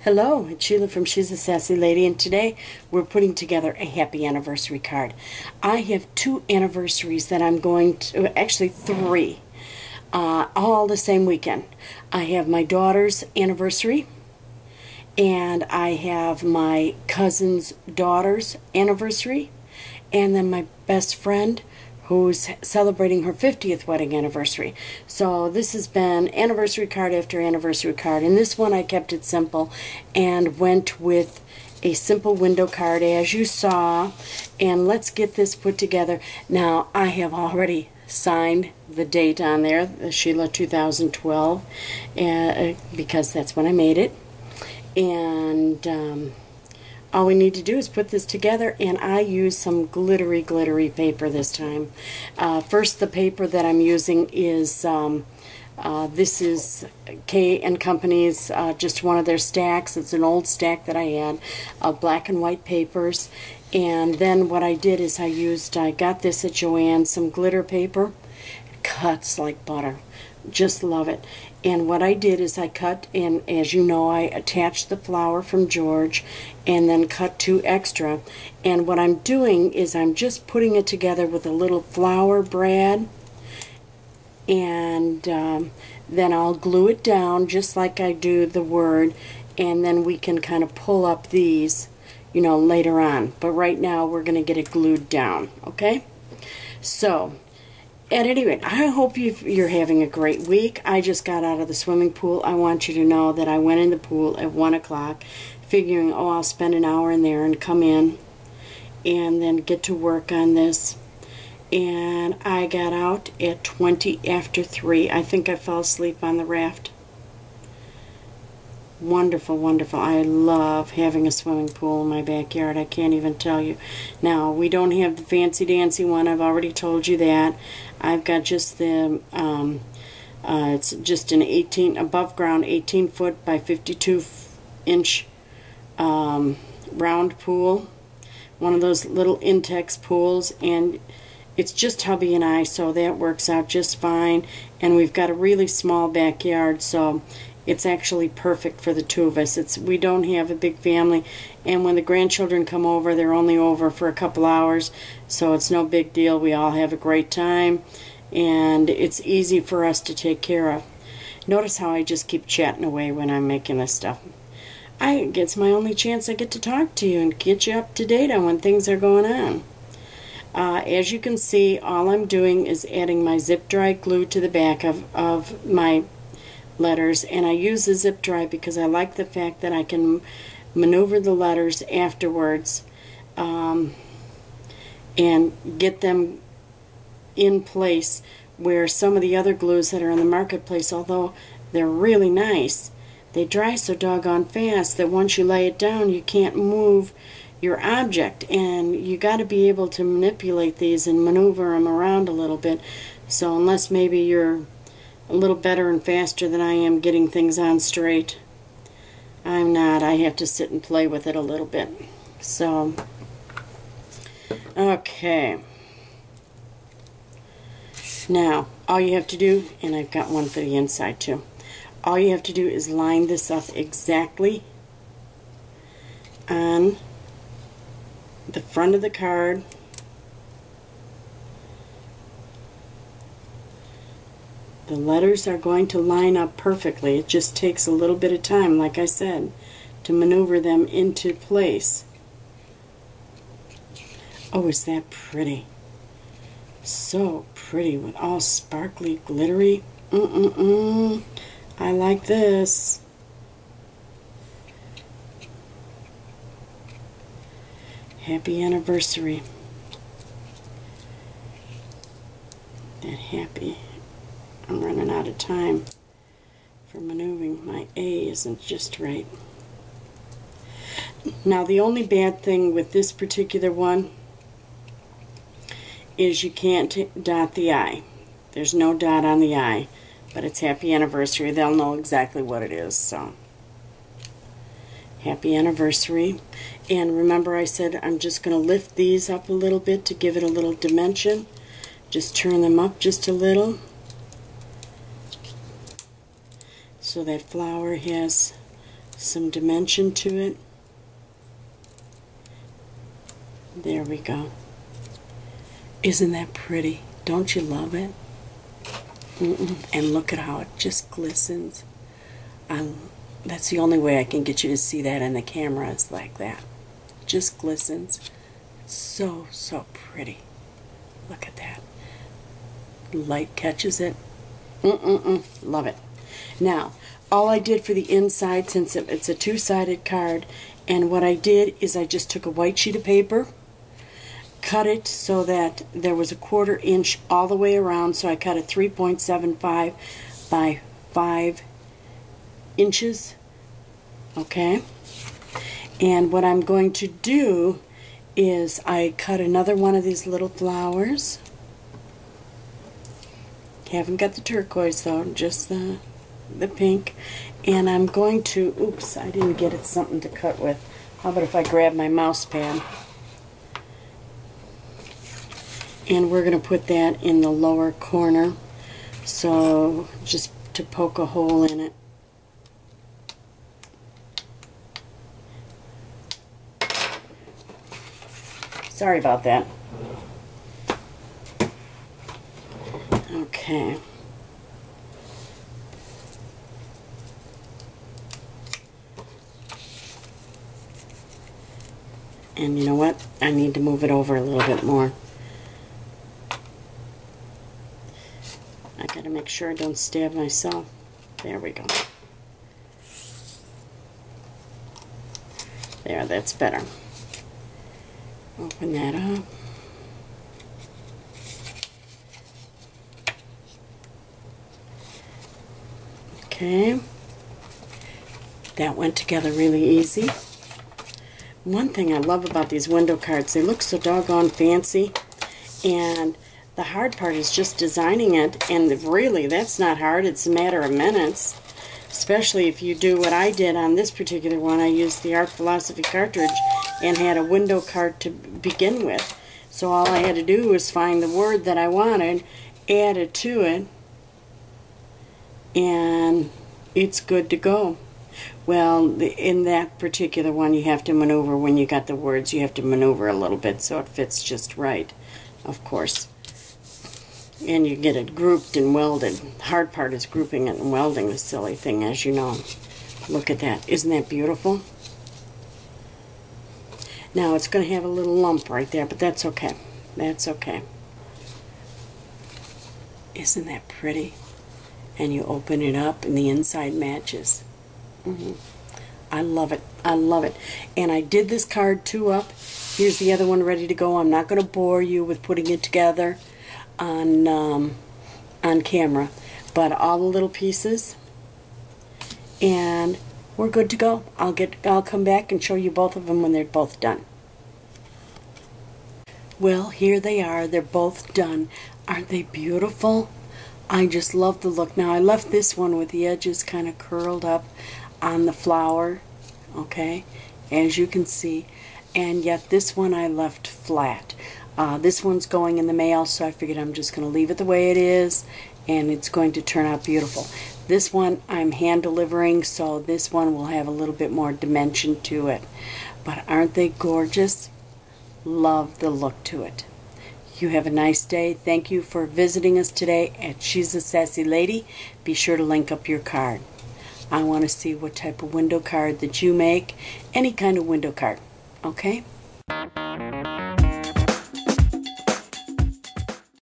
Hello, it's Sheila from She's a Sassy Lady, and today we're putting together a happy anniversary card. I have 2 anniversaries that I'm going to, actually 3, all the same weekend. I have my daughter's anniversary, and I have my cousin's daughter's anniversary, and then my best friend who's celebrating her 50th wedding anniversary. So this has been anniversary card after anniversary card. And this one I kept it simple and went with a simple window card as you saw. And let's get this put together. Now I have already signed the date on there, the Sheila 2012, because that's when I made it. And all we need to do is put this together, and I use some glittery paper this time. First, the paper that I'm using is, this is K & Company's, just one of their stacks. It's an old stack that I had of black and white papers. And then what I did is I got this at Joann's, some glitter paper. It cuts like butter. Just love it. And what I did is I cut, and as you know, I attached the flower from George and then cut 2 extra. And what I'm doing is I'm just putting it together with a little flower brad, and then I'll glue it down just like I do the word, and then we can kind of pull up these, you know, later on. But right now we're going to get it glued down, okay? So at any rate, I hope you're having a great week. I just got out of the swimming pool. I want you to know that I went in the pool at 1 o'clock, figuring, oh, I'll spend an hour in there and come in and then get to work on this. And I got out at 20 after 3. I think I fell asleep on the raft. Wonderful, wonderful. I love having a swimming pool in my backyard. I can't even tell you. Now, we don't have the fancy dancy one. I've already told you that. I've got just the, it's just an above ground 18 foot by 52 inch round pool. One of those little Intex pools, and it's just hubby and I, so that works out just fine. And we've got a really small backyard, so it's actually perfect for the 2 of us. We don't have a big family, and when the grandchildren come over, they're only over for a couple hours, so it's no big deal. We all have a great time, and it's easy for us to take care of. Notice how I just keep chatting away when I'm making this stuff. It's my only chance I get to talk to you and get you up to date on when things are going on. As you can see, all I'm doing is adding my zip dry glue to the back of my letters, and I use the zip dry because I like the fact that I can maneuver the letters afterwards and get them in place, where some of the other glues that are in the marketplace, although they're really nice, they dry so doggone fast that once you lay it down you can't move your object, and you got to be able to manipulate these and maneuver them around a little bit. So unless maybe you're a little better and faster than I am getting things on straight, I'm not. I have to sit and play with it a little bit. So, okay. Now, all you have to do, and I've got one for the inside too, all you have to do is line this up exactly on the front of the card. The letters are going to line up perfectly. It just takes a little bit of time, like I said, to maneuver them into place. Oh, is that pretty? So pretty with all sparkly, glittery. I like this. Happy anniversary. That happy. I'm running out of time for maneuvering. My A isn't just right. Now, the only bad thing with this particular one is you can't dot the I. There's no dot on the I, but it's happy anniversary. They'll know exactly what it is. So, happy anniversary. And remember, I said I'm just going to lift these up a little bit to give it a little dimension. Just turn them up just a little, so that flower has some dimension to it. There we go. Isn't that pretty? Don't you love it? And look at how it just glistens. That's the only way I can get you to see that in the camera, is like that. Just glistens. So, so pretty. Look at that. Light catches it. Love it. Now, all I did for the inside, since it's a two-sided card, and what I did is I just took a white sheet of paper, cut it so that there was a 1/4 inch all the way around, so I cut it 3.75 by 5 inches. Okay? And what I'm going to do is I cut another one of these little flowers. Haven't got the turquoise though, just the pink. And I'm going to, oops, I didn't get it something to cut with. How about if I grab my mouse pad? And we're going to put that in the lower corner, so just to poke a hole in it. Sorry about that. Okay. And you know what? I need to move it over a little bit more. I gotta make sure I don't stab myself. There we go. There, that's better. Open that up. Okay. That went together really easy. One thing I love about these window cards, they look so doggone fancy, and the hard part is just designing it, and really that's not hard, it's a matter of minutes. Especially if you do what I did on this particular one. I used the Art Philosophy cartridge and had a window card to begin with. So all I had to do was find the word that I wanted, add it to it, and it's good to go. Well, in that particular one you have to maneuver. When you got the words, you have to maneuver a little bit so it fits just right, of course. And you get it grouped and welded. The hard part is grouping it and welding the silly thing, as you know. Look at that. Isn't that beautiful? Now it's going to have a little lump right there, but that's okay. That's okay. Isn't that pretty? And you open it up and the inside matches. I love it. I love it. And I did this card 2 up. Here's the other one ready to go. I'm not going to bore you with putting it together on camera, but all the little pieces, and we're good to go. I'll come back and show you both of them when they're both done. Well, here they are. They're both done. Aren't they beautiful? I just love the look. Now I left this one with the edges kind of curled up on the flower, okay, as you can see, and yet this one I left flat. This one's going in the mail, so I figured I'm just going to leave it the way it is, and it's going to turn out beautiful. This one I'm hand delivering, so this one will have a little bit more dimension to it. But aren't they gorgeous? Love the look to it. You have a nice day. Thank you for visiting us today at She's a Sassy Lady. Be sure to link up your card. I want to see what type of window card that you make. Any kind of window card. Okay?